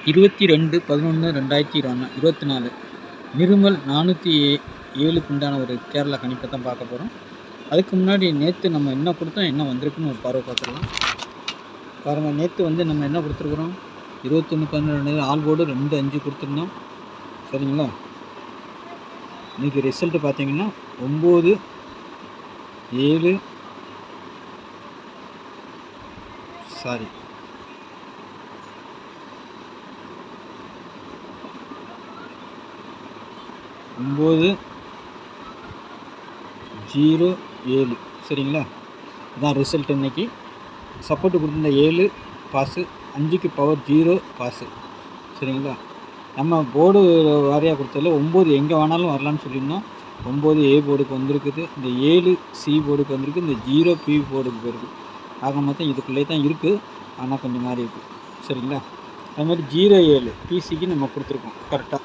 22/11/2024 நிருமல் 407க்கு உண்டான ஒரு கேரளா கணிப்பை தான் பார்க்க போகிறோம். அதுக்கு முன்னாடி நேற்று நம்ம என்ன கொடுத்தோம், என்ன வந்திருக்குன்னு ஒரு பார்வை பார்த்துக்கலாம். பாருங்கள், நேற்று வந்து நம்ம என்ன கொடுத்துருக்குறோம், 21/12 ஆல் போர்டு 2-5 கொடுத்துருந்தோம். சரிங்களா? இன்றைக்கி ரிசல்ட்டு பார்த்தீங்கன்னா 9-7 சாரி 9-0-7 சரிங்களா? இதான் ரிசல்ட். இன்றைக்கி சப்போர்ட்டு கொடுத்துருந்த 7 பாஸு, 5க்கு பவர் 0 பாஸு. சரிங்களா? நம்ம போர்டு வாரியாக கொடுத்ததில் 9 எங்கே வேணாலும் வரலான்னு சொல்லியிருந்தோம். 9 ஏ போர்டுக்கு வந்திருக்குது, இந்த 7 சி போர்டுக்கு வந்திருக்கு, இந்த 0 பி போர்டுக்கு போயிருக்கு. ஆக மொத்தம் இதுக்குள்ளே தான் இருக்குது, ஆனால் கொஞ்சம் மாறி இருக்குது. சரிங்களா? அதுமாதிரி 0-7 பிசிக்கு நம்ம கொடுத்துருக்கோம் கரெக்டாக.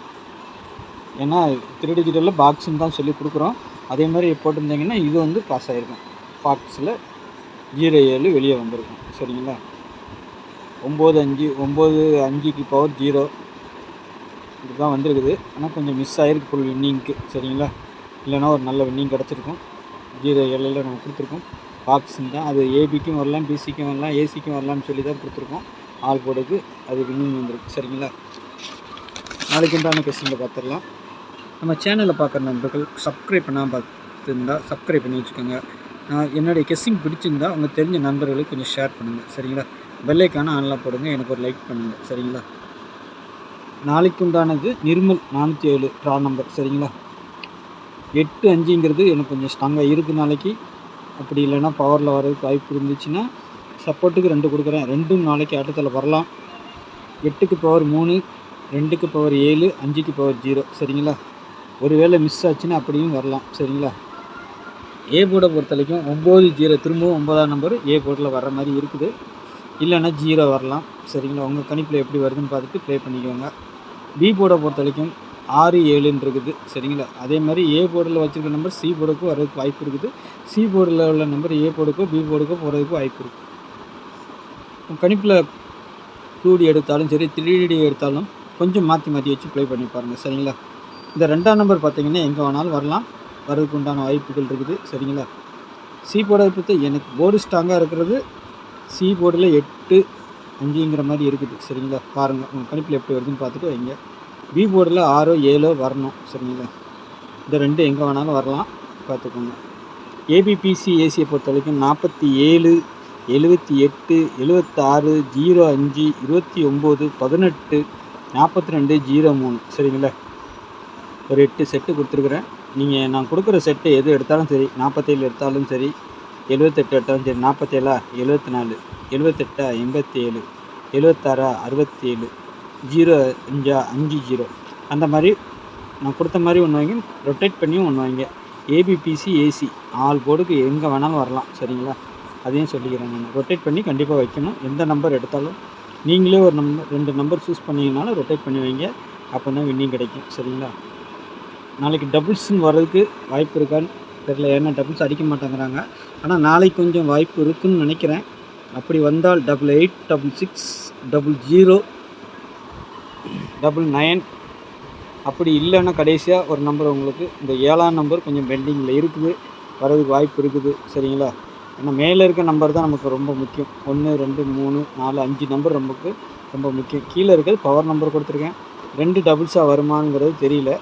ஏன்னா 3 டிஜிட்டலில் பாக்ஸுன்னு தான் சொல்லி கொடுக்குறோம். அதே மாதிரி போட்டிருந்தீங்கன்னா இது வந்து பாஸ் ஆகிருக்கும். பாக்ஸில் 0-7 வெளியே வந்திருக்கும். சரிங்களா? 9-5க்கு பவர் 0 இதுதான் வந்திருக்குது. ஆனால் கொஞ்சம் மிஸ் ஆகிருக்கு ஃபுல் வின்னிங்க்கு. சரிங்களா? இல்லைனா ஒரு நல்ல வின்னிங் கிடச்சிருக்கும். 0-7 நம்ம கொடுத்துருக்கோம். பாக்ஸுன்னு தான், அது ஏபிக்கும் வரலாம், பிசிக்கும் வரலாம், ஏசிக்கும் வரலான்னு சொல்லி தான் கொடுத்துருக்கோம். ஆல் போர்டுக்கு அது வின்னிங் வந்துருக்கு. சரிங்களா? நாளைக்கு உண்டான கொஸ்டினில் பார்த்துடலாம். நம்ம சேனலை பார்க்குற நண்பர்கள் சப்ஸ்கிரைப் பண்ணாமல் பார்த்துருந்தா சப்ஸ்கிரைப் பண்ணி வச்சுக்கோங்க. என்னுடைய கெஸ்ஸிங் பிடிச்சிருந்தா உங்கள் தெரிஞ்ச நண்பர்களுக்கு கொஞ்சம் ஷேர் பண்ணுங்கள். சரிங்களா? பெல்லைக்கான ஆன்லாம் போடுங்க, எனக்கு ஒரு லைக் பண்ணுங்கள். சரிங்களா? நாளைக்கு உண்டானது நிர்மல் 407 ட்ரா நம்பர். சரிங்களா? 8-5ங்கிறது எனக்கு கொஞ்சம் ஸ்ட்ராங்காக இருக்குது நாளைக்கு. அப்படி இல்லைன்னா பவரில் வரதுக்கு வாய்ப்பு இருந்துச்சுன்னா சப்போர்ட்டுக்கு 2 கொடுக்குறேன். 2ம் நாளைக்கு ஆட்டத்தில் வரலாம். 8க்கு பவர் 3, 2க்கு பவர் 7, 5க்கு பவர் 0. சரிங்களா? ஒரு வேளை மிஸ் ஆச்சுன்னா அப்படியும் வரலாம். சரிங்களா? ஏ போர்டை பொறுத்த வரைக்கும் 9-0 திரும்பவும் 9ஆம் நம்பர் ஏ போர்டில் வர்ற மாதிரி இருக்குது. இல்லைன்னா 0 வரலாம். சரிங்களா? உங்கள் கணிப்பில் எப்படி வருதுன்னு பார்த்துட்டு ப்ளே பண்ணிக்கோங்க. பி போர்டை பொறுத்த வரைக்கும் 6-7 இருக்குது. சரிங்களா? அதே மாதிரி ஏ போர்டில் வச்சுருக்க நம்பர் சி போர்டுக்கும் வர்றதுக்கு வாய்ப்பு இருக்குது. சி போர்டில் உள்ள நம்பர் ஏ போர்டுக்கோ பி போர்டுக்கோ போகிறதுக்கு வாய்ப்பு இருக்குது. கணிப்பில் 2D எடுத்தாலும் சரி 3D எடுத்தாலும் கொஞ்சம் மாற்றி வச்சு ப்ளே பண்ணி பாருங்கள். சரிங்களா? இந்த 2ஆம் நம்பர் பார்த்திங்கன்னா எங்கே வேணாலும் வரலாம், வரதுக்கு உண்டான வாய்ப்புகள் இருக்குது. சரிங்களா? சி போர்டை பற்றி எனக்கு போர்டு ஸ்ட்ராங்காக இருக்கிறது சி போர்டில் 8-5ங்கிற மாதிரி இருக்குது. சரிங்களா? பாருங்கள் உங்கள் கணிப்பில் எப்படி வருதுன்னு பார்த்துட்டு வைங்க. பி போர்டில் 6-7 வரணும். சரிங்களா? இந்த 2 எங்கே வேணாலும் வரலாம், பார்த்துக்கோங்க. ஏபிபிசி ஏசியை பொறுத்த வரைக்கும் 47, 78, 76, 05, 29, 18, 42, 03. சரிங்களா? ஒரு 8 செட்டு கொடுத்துருக்குறேன். நீங்கள் நான் கொடுக்குற செட்டு எது எடுத்தாலும் சரி, 47 எடுத்தாலும் சரி, 78 எடுத்தாலும் சரி, 47, 74, 78, 87, 76, 67, 05, 50 அந்த மாதிரி நான் கொடுத்த மாதிரி ஒன்று வாங்கி ரொட்டேட் பண்ணியும் ஒன்று வாங்க. ஏபிபிசி ஏசி ஆல் போர்டுக்கு எங்கே வேணாலும் வரலாம். சரிங்களா? அதையும் சொல்லிக்கிறேன். நான் ரொட்டேட் பண்ணி கண்டிப்பாக வைக்கணும். எந்த நம்பர் எடுத்தாலும் நீங்களே ஒரு 2 நம்பர் சூஸ் பண்ணிங்கனாலும் ரொட்டேட் பண்ணி வைங்க. அப்போ தான் வின்னிங் கிடைக்கும். சரிங்களா? நாளைக்கு டபுள்ஸ்ன்னு வர்றதுக்கு வாய்ப்பு இருக்கான்னு தெரியல, ஏன்னா டபுள்ஸ் அடிக்க மாட்டேங்கிறாங்க. ஆனால் நாளைக்கு கொஞ்சம் வாய்ப்பு இருக்குதுன்னு நினைக்கிறேன். அப்படி வந்தால் 88, 66, 00, 99. அப்படி இல்லைன்னா கடைசியாக ஒரு நம்பர் உங்களுக்கு இந்த 7ஆம் நம்பர் கொஞ்சம் பெண்டிங்கில் இருக்குது, வர்றதுக்கு வாய்ப்பு இருக்குது. சரிங்களா? ஏன்னா மேலே இருக்க நம்பர் தான் நமக்கு ரொம்ப முக்கியம். 1, 2, 3, 4, 5 நம்பர் நமக்கு ரொம்ப முக்கியம். கீழே இருக்கிறது பவர் நம்பர் கொடுத்துருக்கேன். 2 டபுள்ஸாக வருமானங்கிறது தெரியல.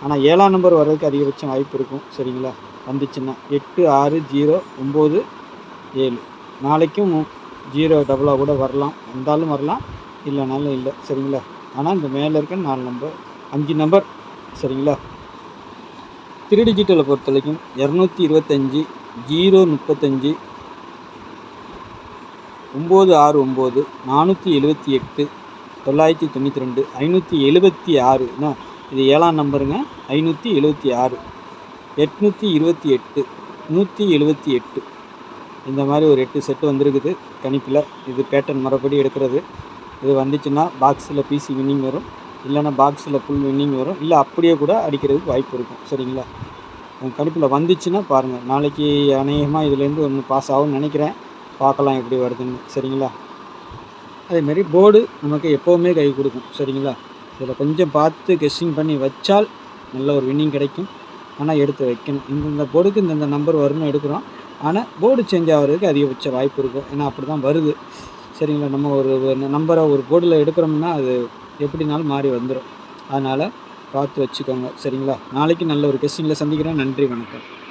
ஆனால் 7ஆம் நம்பர் வர்றதுக்கு அதிகபட்சம் வாய்ப்பு இருக்கும். சரிங்களா? வந்துச்சுன்னா 8, 6, 0, 9, 7 நாளைக்கும் 0 டபுளாக கூட வரலாம். வந்தாலும் வரலாம், இல்லைனாலும் இல்லை. சரிங்களா? ஆனால் இந்த மேலே இருக்க 4 நம்பர் 5 நம்பர். சரிங்களா? 3 டிஜிட்டலை பொறுத்த வரைக்கும் 225, 035, 969, 478, 992, 576. இது 7ஆம் நம்பருங்க. 576, 828, 178. இந்த மாதிரி ஒரு 8 செட்டு வந்திருக்குது கணிப்பில். இது பேட்டர்ன் மறுபடி எடுக்கிறது. இது வந்துச்சுன்னா பாக்ஸில் பிசி வின்னிங் வரும், இல்லைன்னா பாக்ஸில் ஃபுல் வின்னிங் வரும், இல்லை அப்படியே கூட அடிக்கிறதுக்கு வாய்ப்பு இருக்கும். சரிங்களா? கணிப்பில் வந்துச்சுன்னா பாருங்கள். நாளைக்கு அநேகமாக இதுலேருந்து ஒன்று பாஸ் ஆகும்னு நினைக்கிறேன். பார்க்கலாம் எப்படி வருதுன்னு. சரிங்களா? அதேமாரி போர்டு நமக்கு எப்போவுமே கை கொடுக்கும். சரிங்களா? இதில் கொஞ்சம் பார்த்து கெஸ்ஸிங் பண்ணி வச்சால் நல்ல ஒரு வின்னிங் கிடைக்கும். ஆனால் எடுத்து வைக்கணும். இந்தந்த போர்டுக்கு இந்தந்த நம்பர் வரும்னு எடுக்கிறோம். ஆனால் போர்டு சேஞ்ச் ஆகிறதுக்கு அதிகபட்ச வாய்ப்பு இருக்கும். ஏன்னா அப்படி தான் வருது. சரிங்களா? நம்ம ஒரு நம்பரை ஒரு போர்டில் எடுக்கிறோம்னா அது எப்படினாலும் மாறி வந்துடும். அதனால் பார்த்து வச்சுக்கோங்க. சரிங்களா? நாளைக்கு நல்ல ஒரு கெஸ்ஸிங்கில் சந்திக்கிறேன். நன்றி, வணக்கம்.